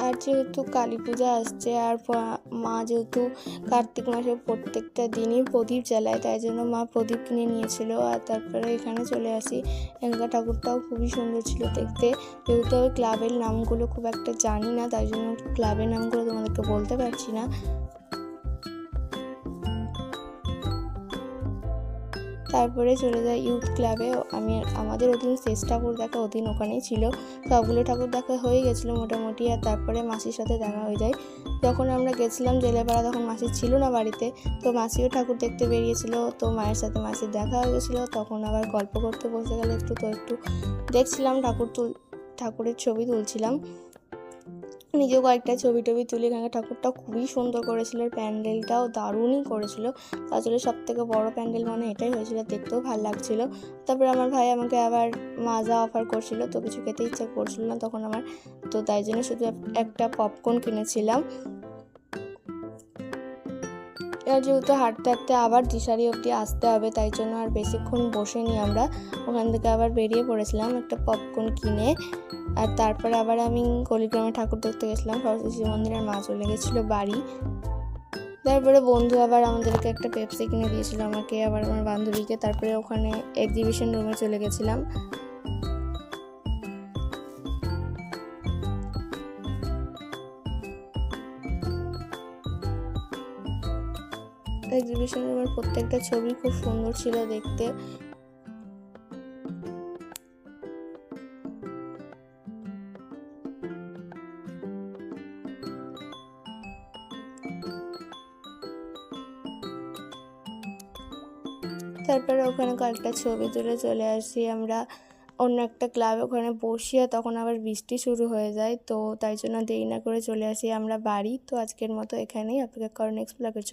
আর যেহেতু কালী পূজা আসছে আর মা যেহেতু কার্তিক মাসে প্রত্যেকটা দিনই প্রদীপ জ্বালায়, তাই জন্য মা প্রদীপ কিনে নিয়েছিল। আর তারপরে এখানে চলে আসি। এখানকার ঠাকুরটাও খুবই সুন্দর ছিল দেখতে। যেহেতু আমি ক্লাবের নামগুলো খুব একটা জানি না, তাই জন্য ক্লাবের নামগুলো তোমাদেরকে বলতে পারছি না। তারপরে চলে যাই ইউথ ক্লাবে। আমাদের ওদিন শেষ ঠাকুর দেখা ওদিন ওখানেই ছিল। সবগুলো ঠাকুর দেখা হয়ে গেছিলো মোটামুটি। আর তারপরে মাসির সাথে দেখা হয়ে যায়। যখন আমরা গেছিলাম জেলেপাড়া তখন মাসি ছিল না বাড়িতে, তো মাসিও ঠাকুর দেখতে বেরিয়েছিল। তো মায়ের সাথে মাসির দেখা হয়ে গেছিলো। তখন আবার গল্প করতে বসে গেলে একটু দেখছিলাম ঠাকুরের ছবি তুলছিলাম। নিজেও কয়েকটা ছবি তুলে। এখানে ঠাকুরটা খুবই সুন্দর করেছিল, আর প্যান্ডেলটাও দারুণই করেছিল। আসলে সব থেকে বড় প্যান্ডেল মানে এটাই হয়েছিল, দেখতেও ভালো লাগছিল। তারপরে আমার ভাই আমাকে আবার মাজা অফার করছিল, তো কিছু খেতে ইচ্ছা করছিল না তখন আমার, তো তাই জন্য শুধু একটা পপকর্ন কিনেছিলাম। আর যেহেতু হাঁটতে হাঁটতে আবার দিশারি অবধি আসতে হবে, তাই জন্য আর বেশিক্ষণ বসেনি আমরা। ওখান থেকে আবার বেরিয়ে পড়েছিলাম একটা পপকর্ন কিনে। আর তারপরে আবার আমি কলিগ্রামে ঠাকুর দেখতে গেছিলাম সরস্বতী মন্দির, আর মা চলে গেছিলো বাড়ি। তারপরে বন্ধু আবার আমাদেরকে একটা পেপসি কিনে দিয়েছিল, আমাকে আবার আমার বান্ধবীকে। তারপরে ওখানে এক্সিবিশন রুমে চলে গেছিলাম। এক্সিবিশন রুমের প্রত্যেকটা ছবি খুব সুন্দর ছিল দেখতে। তারপরে ওখানে কয়েকটা ছবি তুলে চলে আসি আমরা অন্য একটা ক্লাবে। ওখানে বসিয়া তখন আবার বৃষ্টি শুরু হয়ে যায়, তো তাই জন্য দেরি না করে চলে আসি আমরা বাড়ি। তো আজকের মতো এখানেই, অপেক্ষা করো নেক্সট ব্লগের।